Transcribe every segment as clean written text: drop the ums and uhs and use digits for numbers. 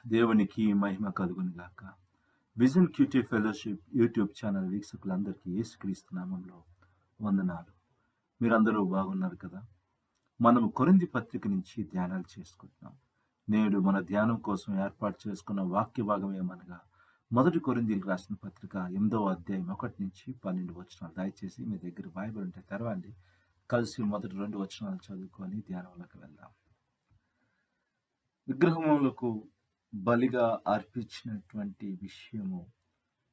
దేవునికి మహిమ కలుగును గాక. Vision QT fellowship YouTube channel వీక్షకులందరికీ యేసుక్రీస్తు నామంలో వందనాలు. మీరందరూ బాగున్నారు కదా? మనము కొరింథీ పత్రిక నుంచి ధ్యానాలు చేసుకుంటున్నాం. నేడు మన ధ్యానం కోసం ఏర్పాటు చేసుకున్న వాక్య భాగం ఏమనగా 1 కొరింథీయులకు రాసిన పత్రిక 8వ అధ్యాయం 1 నుంచి 12 వచనాలు. దయచేసి మీ దగ్గర బైబిల్ ఉంటే తెరవండి. కలిసి మొదటి 2 వచనాలు చదువుకొని ధ్యానంలోకి వెళ్దాం. విగ్రహములకు బలిగా అర్పించినటువంటి విషయము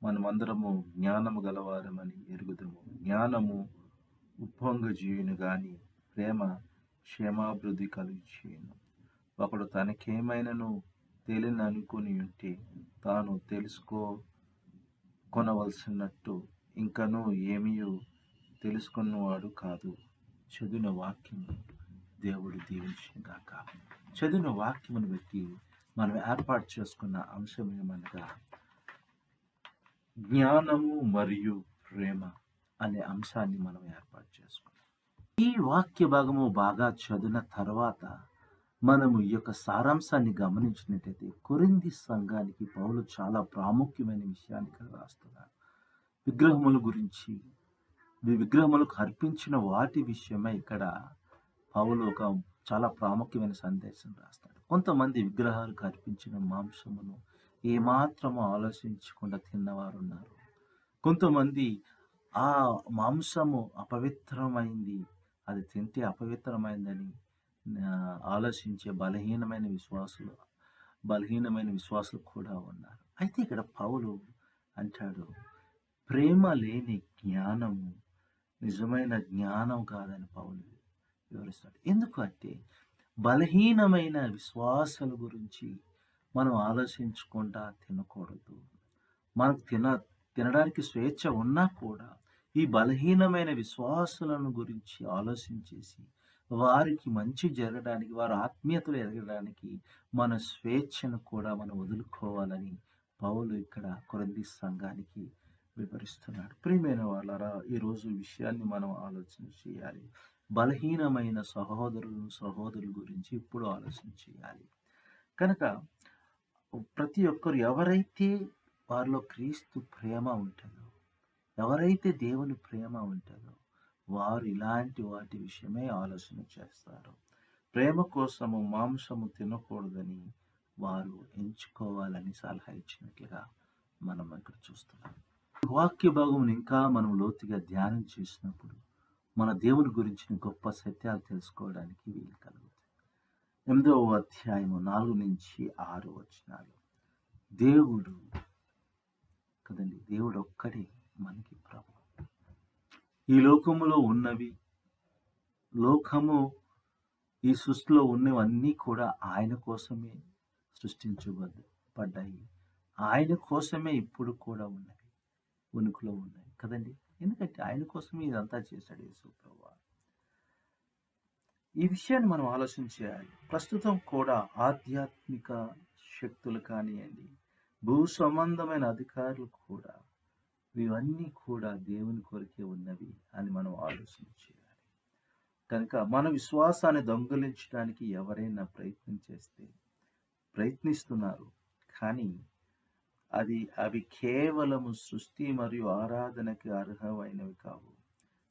మనమందరము జ్ఞానము గలవారమని ఎరుగుదము. జ్ఞానము ఉప్పొంగజేయును గాని ప్రేమ క్షేమాభివృద్ధి కలుగజేయును. ఒకడు తనకేమైనను తేలిననుకుని ఉంటే తాను కొనవలసినట్టు ఇంకనూ ఏమీ తెలుసుకున్నవాడు కాదు. చదివిన వాక్యము దేవుడు దీవించుగాక. చదివిన వాక్యమును బట్టి మనం ఏర్పాటు చేసుకున్న అంశం ఏమనగా జ్ఞానము మరియు ప్రేమ అనే అంశాన్ని మనం ఏర్పాటు చేసుకున్నాం. ఈ వాక్య భాగము బాగా చదివిన తర్వాత మనము ఈ యొక్క సారాంశాన్ని గమనించినట్లయితే కొరింథీ సంఘానికి పౌలు చాలా ప్రాముఖ్యమైన విషయాన్ని ఇక్కడ రాస్తున్నారు. విగ్రహముల గురించి, విగ్రహములకు అర్పించిన వాటి విషయమై ఇక్కడ పౌలు ఒక చాలా ప్రాముఖ్యమైన సందేశం రాస్తాడు. కొంతమంది విగ్రహాలకు అర్పించిన మాంసమును ఏమాత్రము ఆలోచించకుండా తిన్నవారు ఉన్నారు. కొంతమంది ఆ మాంసము అపవిత్రమైంది, అది తింటే అపవిత్రమైందని ఆలోచించే బలహీనమైన విశ్వాసులు కూడా ఉన్నారు. అయితే ఇక్కడ పౌలు అంటాడు, ప్రేమ లేని జ్ఞానము నిజమైన జ్ఞానం కాదని పౌలు వివరిస్తాడు. ఎందుకంటే బలహీనమైన విశ్వాసాల గురించి మనం ఆలోచించకుండా తినకూడదు. మనకు తినడానికి స్వేచ్ఛ ఉన్నా కూడా ఈ బలహీనమైన విశ్వాసాలను గురించి ఆలోచించేసి వారికి మంచి జరగడానికి, వారి ఆత్మీయతలు ఎదగడానికి మన స్వేచ్ఛను కూడా మనం వదులుకోవాలని పౌలు ఇక్కడ కొరింథీ సంఘానికి వివరిస్తున్నాడు. ప్రియమైన వాళ్ళారా, ఈరోజు విషయాన్ని మనం ఆలోచన చేయాలి. బలహీనమైన సహోదరుల గురించి ఇప్పుడు ఆలోచన చేయాలి. కనుక ప్రతి ఒక్కరు ఎవరైతే వారిలో క్రీస్తు ప్రేమ ఉంటుందో, ఎవరైతే దేవుని ప్రేమ ఉంటుందో వారు ఇలాంటి వాటి విషయమే ఆలోచన చేస్తారు. ప్రేమ కోసము మాంసము తినకూడదని వారు ఎంచుకోవాలని సలహా ఇచ్చినట్లుగా మనం ఇక్కడ చూస్తున్నాం. వాక్య భాగం ఇంకా మనం లోతుగా ధ్యానం చేసినప్పుడు మన దేవుని గురించిన గొప్ప సత్యాలు తెలుసుకోవడానికి వీలు కలుగుతుంది. 8వ అధ్యాయము 4 నుంచి 6 వచనాలు. దేవుడు కదండి, దేవుడు ఒక్కడే మనకి ప్రభు. ఈ లోకములో ఉన్నవి, ఈ సృష్టిలో ఉన్నవన్నీ కూడా ఆయన కోసమే సృష్టించబడ్డాయి. ఆయన కోసమే ఇప్పుడు కూడా ఉన్నవి, ఉనికిలో ఉన్నాయి కదండి. ఎందుకంటే ఆయన కోసమే ఇదంతా చేశాడు యేసు ప్రభువు. ఈ విషయాన్ని మనం ఆలోచన చేయాలి. ప్రస్తుతం కూడా ఆధ్యాత్మిక శక్తులు కానివ్వండి, భూ సంబంధమైన అధికారులు కూడా, ఇవన్నీ కూడా దేవుని కొరకే ఉన్నవి అని మనం ఆలోచన చేయాలి. కనుక మన విశ్వాసాన్ని దొంగిలించడానికి ఎవరైనా ప్రయత్నిస్తున్నారు, కానీ అవి కేవలము సృష్టి మరియు ఆరాధనకి అర్హమైనవి కావు.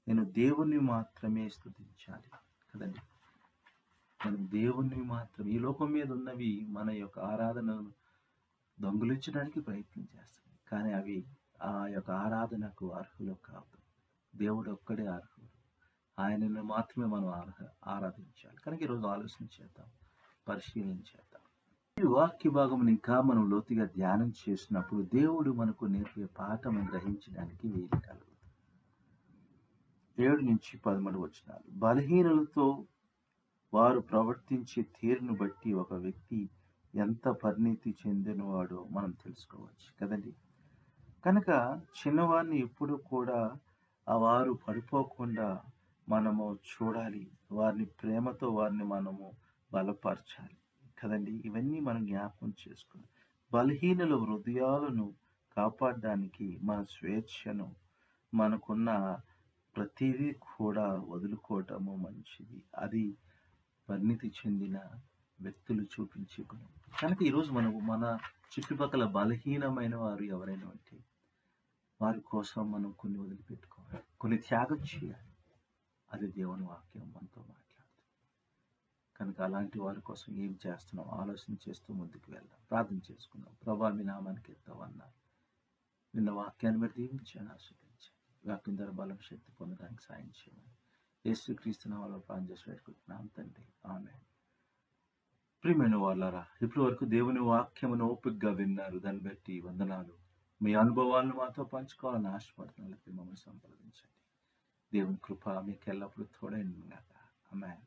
నేను దేవుణ్ణి మాత్రమే స్తుతించాలి కదండి. మనం దేవుణ్ణి మాత్రం, ఈ లోకం మీద ఉన్నవి మన యొక్క ఆరాధనను దొంగిలించడానికి ప్రయత్నం చేస్తుంది, కానీ అవి ఆ యొక్క ఆరాధనకు అర్హులు కాదు. దేవుడు ఒక్కడే అర్హుడు, ఆయనను మాత్రమే మనం ఆరాధించాలి. కనుక ఈరోజు ఆలోచన చేద్దాం, పరిశీలన చేద్దాం. ఈ వాక్య భాగం ఇంకా మనం లోతుగా ధ్యానం చేసినప్పుడు దేవుడు మనకు నేర్పే పాఠం గ్రహించడానికి వీలు కలుగుతుంది. 7 నుంచి 13 వచనాలు. బలహీనులతో వారు ప్రవర్తించే తీరును బట్టి ఒక వ్యక్తి ఎంత పరిణితి చెందినవాడో మనం తెలుసుకోవచ్చు కదండి. కనుక చిన్నవారిని ఎప్పుడు కూడా వారు పడిపోకుండా మనము చూడాలి, వారిని ప్రేమతో వారిని మనము బలపరచాలి కదండి. ఇవన్నీ మనం జ్ఞాపకం చేసుకోవాలి. బలహీనుల హృదయాలను కాపాడడానికి మన స్వేచ్ఛను, మనకున్న ప్రతిదీ కూడా వదులుకోవటము మంచిది. అది పరిణితి చెందిన వ్యక్తులు చూపించే గుణం. కనుక ఈరోజు మన చుట్టుపక్కల బలహీనమైన వారు ఎవరైనా ఉంటే వారి కోసం మనం కొన్ని వదిలిపెట్టుకోవాలి, కొన్ని త్యాగం చేయాలి. అది దేవుని వాక్యం మనతో మాట్లాడుతుంది. కనుక అలాంటి వారి కోసం ఏం చేస్తున్నాం ఆలోచన చేస్తూ ముందుకు వెళ్దాం. ప్రార్థన చేసుకుందాం. ప్రభా, మీ నామానికి ఎత్తావన్నారు. నిన్న వాక్యాన్ని మీరు దీవించాను, ఆస్వాదించండి. వాక్యం ద్వారా బలం శక్తి పొందడానికి సాయం చేయమని యేసుక్రీస్తు నామములో ప్రార్థన చేసి వేడుకుంటున్నాం తండ్రి. ఆమేన్. ప్రియమైన వాళ్ళారా, ఇప్పటి వరకు దేవుని వాక్యమును ఓపికగా విన్నారు. దాన్ని బట్టి వందనాలు. మీ అనుభవాలను మాతో పంచుకోవాలని ఆశపడుతున్నట్లయితే మమ్మల్ని సంప్రదించండి. దేవుని కృప మీకు ఎల్లప్పుడూ తోడైండుగాక. ఆమేన్.